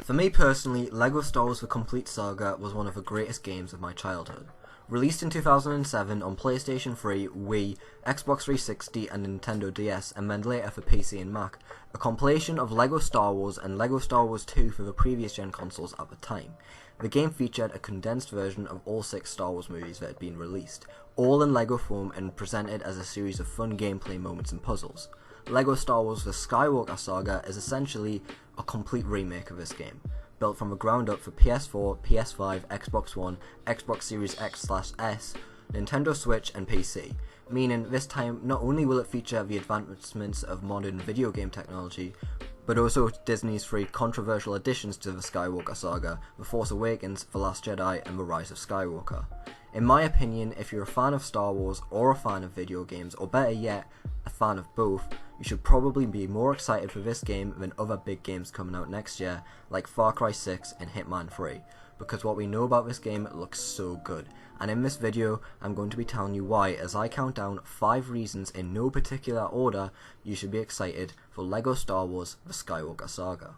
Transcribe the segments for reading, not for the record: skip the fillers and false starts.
For me personally, LEGO Star Wars The Complete Saga was one of the greatest games of my childhood. Released in 2007 on PlayStation 3, Wii, Xbox 360 and Nintendo DS, and then later for PC and Mac, a compilation of LEGO Star Wars and LEGO Star Wars 2 for the previous gen consoles at the time. The game featured a condensed version of all 6 Star Wars movies that had been released, all in LEGO form and presented as a series of fun gameplay moments and puzzles. LEGO Star Wars The Skywalker Saga is essentially a complete remake of this game, built from the ground up for PS4, PS5, Xbox One, Xbox Series X/S, Nintendo Switch and PC, meaning this time not only will it feature the advancements of modern video game technology, but also Disney's 3 controversial additions to the Skywalker Saga, The Force Awakens, The Last Jedi and The Rise of Skywalker. In my opinion, if you're a fan of Star Wars or a fan of video games, or better yet, a fan of both, you should probably be more excited for this game than other big games coming out next year, like Far Cry 6 and Hitman 3, because what we know about this game looks so good, and in this video I'm going to be telling you why as I count down 5 reasons in no particular order you should be excited for LEGO Star Wars The Skywalker Saga.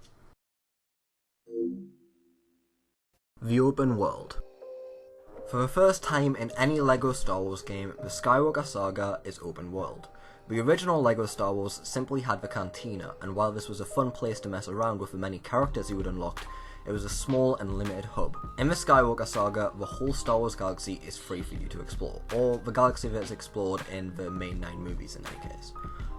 The Open World. For the first time in any LEGO Star Wars game, the Skywalker Saga is open world. The original LEGO Star Wars simply had the cantina, and while this was a fun place to mess around with the many characters you would unlock, it was a small and limited hub. In the Skywalker Saga, the whole Star Wars galaxy is free for you to explore, or the galaxy that is explored in the main 9 movies in any case.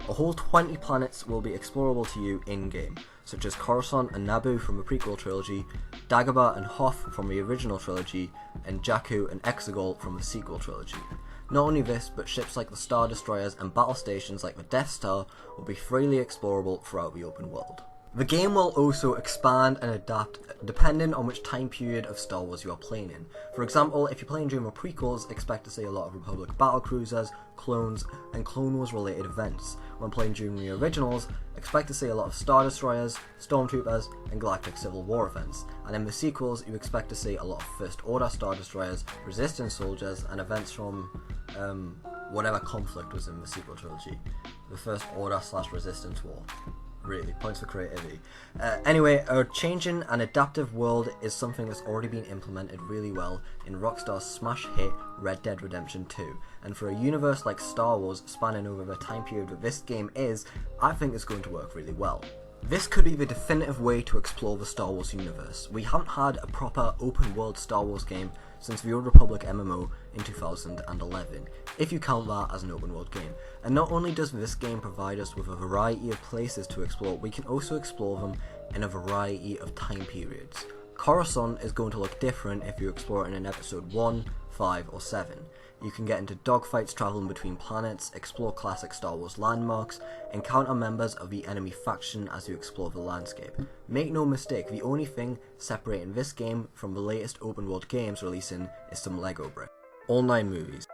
A whole 20 planets will be explorable to you in-game, such as Coruscant and Naboo from the prequel trilogy, Dagobah and Hoth from the original trilogy, and Jakku and Exegol from the sequel trilogy. Not only this, but ships like the Star Destroyers and battle stations like the Death Star will be freely explorable throughout the open world. The game will also expand and adapt depending on which time period of Star Wars you are playing in. For example, if you're playing during the prequels, expect to see a lot of Republic battlecruisers, clones, and Clone Wars related events. When playing during the originals, expect to see a lot of Star Destroyers, Stormtroopers, and Galactic Civil War events. And in the sequels, you expect to see a lot of First Order Star Destroyers, Resistance soldiers, and events from whatever conflict was in the sequel trilogy. The First Order / Resistance War. Really, points for creativity. Anyway, a changing and adaptive world is something that's already been implemented really well in Rockstar's smash hit Red Dead Redemption 2, and for a universe like Star Wars spanning over the time period that this game is, I think it's going to work really well. This could be the definitive way to explore the Star Wars universe. We haven't had a proper open world Star Wars game since the Old Republic MMO in 2011, if you count that as an open world game. And not only does this game provide us with a variety of places to explore, we can also explore them in a variety of time periods. Coruscant is going to look different if you explore it in episode 1, 5 or 7. You can get into dogfights travelling between planets, explore classic Star Wars landmarks, encounter members of the enemy faction as you explore the landscape. Make no mistake, the only thing separating this game from the latest open world games releasing is some Lego bricks. All 9 movies.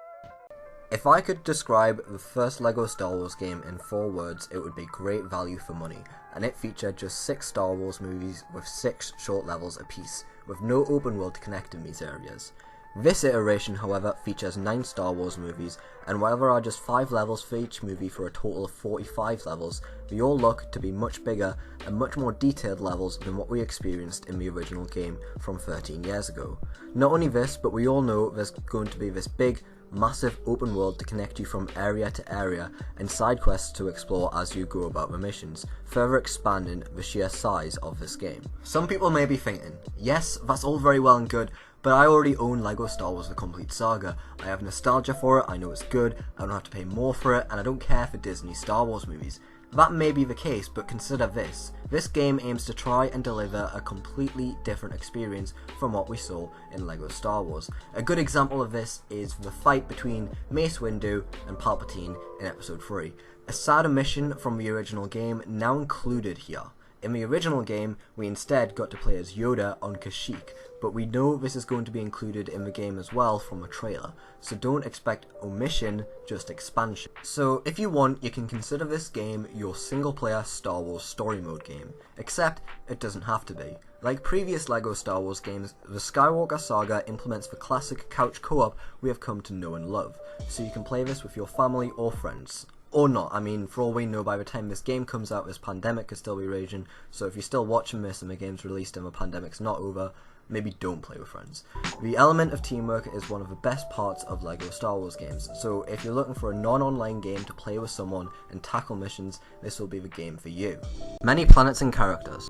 If I could describe the first LEGO Star Wars game in 4 words, it would be great value for money, and it featured just 6 Star Wars movies with 6 short levels apiece, with no open world to connect in these areas. This iteration, however, features 9 Star Wars movies, and while there are just 5 levels for each movie for a total of 45 levels, they all look to be much bigger and much more detailed levels than what we experienced in the original game from 13 years ago. Not only this, but we all know there's going to be this big, massive open world to connect you from area to area, and side quests to explore as you go about the missions, further expanding the sheer size of this game. Some people may be thinking, yes, that's all very well and good, but I already own LEGO Star Wars The Complete Saga. I have nostalgia for it, I know it's good, I don't have to pay more for it, and I don't care for Disney Star Wars movies. That may be the case, but consider this. This game aims to try and deliver a completely different experience from what we saw in LEGO Star Wars. A good example of this is the fight between Mace Windu and Palpatine in Episode 3. A sad omission from the original game now included here. In the original game, we instead got to play as Yoda on Kashyyyk, but we know this is going to be included in the game as well from the trailer, so don't expect omission, just expansion. So if you want, you can consider this game your single player Star Wars story mode game, except it doesn't have to be. Like previous LEGO Star Wars games, the Skywalker Saga implements the classic couch co-op we have come to know and love, so you can play this with your family or friends. Or not. I mean, for all we know, by the time this game comes out, this pandemic could still be raging, so if you're still watching this and the game's released and the pandemic's not over, maybe don't play with friends. The element of teamwork is one of the best parts of LEGO Star Wars games, so if you're looking for a non-online game to play with someone and tackle missions, this will be the game for you. Many planets and characters.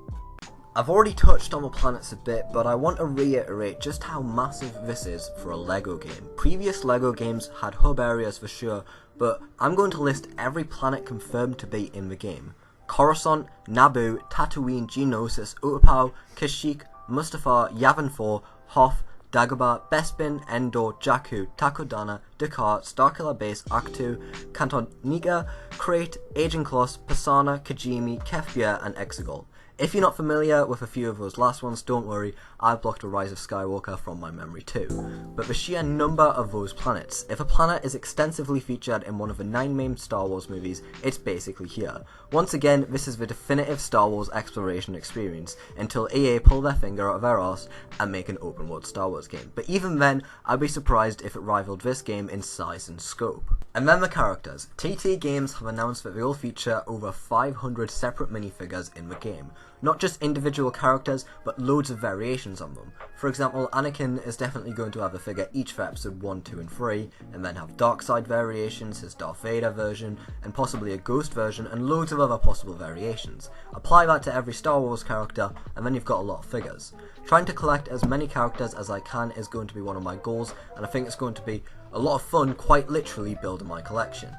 I've already touched on the planets a bit, but I want to reiterate just how massive this is for a LEGO game. Previous LEGO games had hub areas for sure, but I'm going to list every planet confirmed to be in the game. Coruscant, Naboo, Tatooine, Geonosis, Utapau, Kashyyyk, Mustafar, Yavin 4, Hoth, Dagobah, Bespin, Endor, Jakku, Takodana, Dakar, Starkiller Base, Ahch-To, Cantonica, Crate, Agent Kloss, Pisana, Kijimi, Kefbia, and Exegol. If you're not familiar with a few of those last ones, don't worry, I've blocked the Rise of Skywalker from my memory too. But the sheer number of those planets, if a planet is extensively featured in one of the 9 main Star Wars movies, it's basically here. Once again, this is the definitive Star Wars exploration experience, until EA pull their finger out of their arse and make an open world Star Wars game. But even then, I'd be surprised if it rivaled this game in size and scope. And then the characters. TT Games have announced that they will feature over 500 separate minifigures in the game. Not just individual characters, but loads of variations on them. For example, Anakin is definitely going to have a figure each for episode 1, 2 and 3, and then have dark side variations, his Darth Vader version, and possibly a ghost version, and loads of other possible variations. Apply that to every Star Wars character, and then you've got a lot of figures. Trying to collect as many characters as I can is going to be one of my goals, and I think it's going to be a lot of fun, quite literally, building my collection.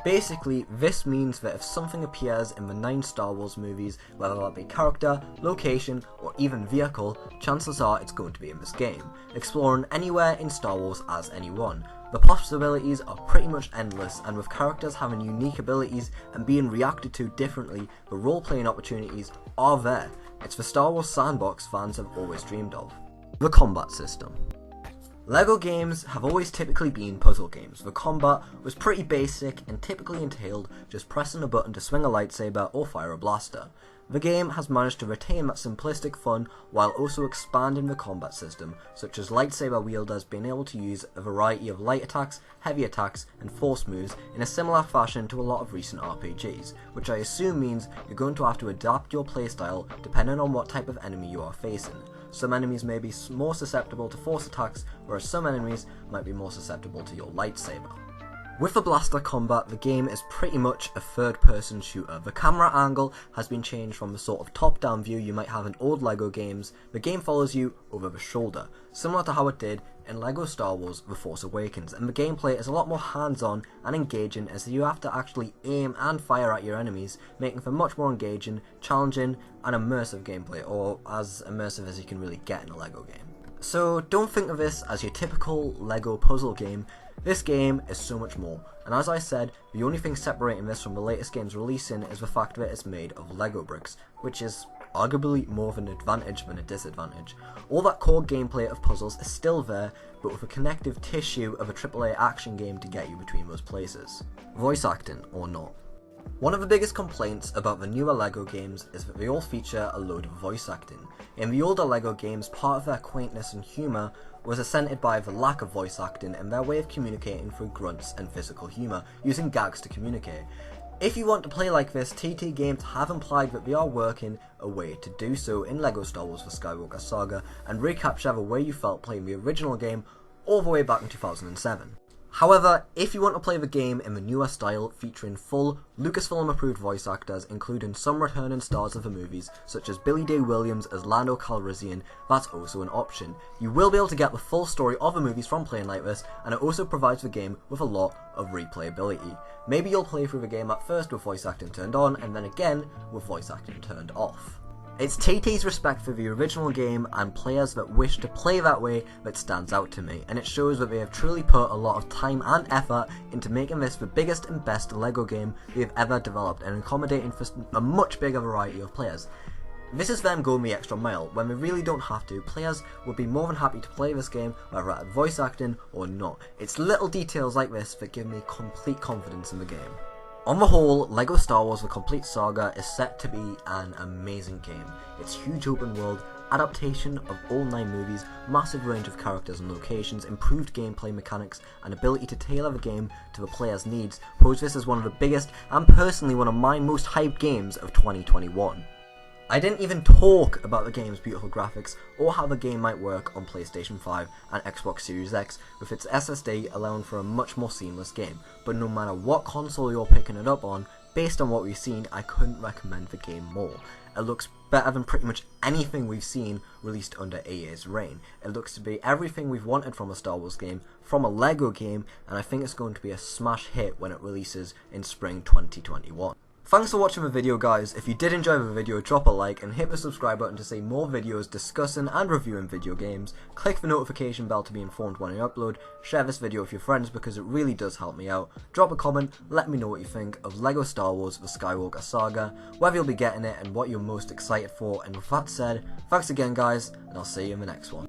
Basically, this means that if something appears in the 9 Star Wars movies, whether that be character, location, or even vehicle, chances are it's going to be in this game, exploring anywhere in Star Wars as anyone. The possibilities are pretty much endless, and with characters having unique abilities and being reacted to differently, the role-playing opportunities are there. It's the Star Wars sandbox fans have always dreamed of. The combat system. LEGO games have always typically been puzzle games. The combat was pretty basic and typically entailed just pressing a button to swing a lightsaber or fire a blaster. The game has managed to retain that simplistic fun while also expanding the combat system, such as lightsaber wielders being able to use a variety of light attacks, heavy attacks, and force moves in a similar fashion to a lot of recent RPGs, which I assume means you're going to have to adapt your playstyle depending on what type of enemy you are facing. Some enemies may be more susceptible to force attacks, whereas some enemies might be more susceptible to your lightsaber. With the blaster combat, the game is pretty much a third-person shooter. The camera angle has been changed from the sort of top-down view you might have in old LEGO games. The game follows you over the shoulder, similar to how it did in LEGO Star Wars The Force Awakens, and the gameplay is a lot more hands-on and engaging as you have to actually aim and fire at your enemies, making for much more engaging, challenging, and immersive gameplay, or as immersive as you can really get in a LEGO game. So don't think of this as your typical LEGO puzzle game. This game is so much more, and as I said, the only thing separating this from the latest games releasing is the fact that it's made of LEGO bricks, which is arguably more of an advantage than a disadvantage. All that core gameplay of puzzles is still there, but with a connective tissue of a AAA action game to get you between those places. Voice acting or not. One of the biggest complaints about the newer LEGO games is that they all feature a load of voice acting. In the older LEGO games, part of their quaintness and humour was accented by the lack of voice acting and their way of communicating through grunts and physical humour, using gags to communicate. If you want to play like this, TT Games have implied that they are working a way to do so in LEGO Star Wars The Skywalker Saga and recapture the way you felt playing the original game all the way back in 2007. However, if you want to play the game in the newer style, featuring full Lucasfilm approved voice actors, including some returning stars of the movies, such as Billy Dee Williams as Lando Calrissian, that's also an option. You will be able to get the full story of the movies from playing like this, and it also provides the game with a lot of replayability. Maybe you'll play through the game at first with voice acting turned on, and then again with voice acting turned off. It's TT's respect for the original game and players that wish to play that way that stands out to me, and it shows that they have truly put a lot of time and effort into making this the biggest and best LEGO game they have ever developed and accommodating for a much bigger variety of players. This is them going the extra mile. When they really don't have to, players would be more than happy to play this game whether at voice acting or not. It's little details like this that give me complete confidence in the game. On the whole, LEGO Star Wars The Complete Saga is set to be an amazing game. Its huge open world Adaptation of all 9 movies, massive range of characters and locations, improved gameplay mechanics, and ability to tailor the game to the player's needs pose this as one of the biggest and personally one of my most hyped games of 2021. I didn't even talk about the game's beautiful graphics or how the game might work on PlayStation 5 and Xbox Series X with its SSD allowing for a much more seamless game, but no matter what console you're picking it up on, based on what we've seen, I couldn't recommend the game more. It looks better than pretty much anything we've seen released under EA's reign. It looks to be everything we've wanted from a Star Wars game, from a LEGO game, and I think it's going to be a smash hit when it releases in spring 2021. Thanks for watching the video, guys. If you did enjoy the video, drop a like and hit the subscribe button to see more videos discussing and reviewing video games. Click the notification bell to be informed when I upload. Share this video with your friends because it really does help me out. Drop a comment, let me know what you think of LEGO Star Wars The Skywalker Saga, whether you'll be getting it and what you're most excited for. And with that said, thanks again, guys, and I'll see you in the next one.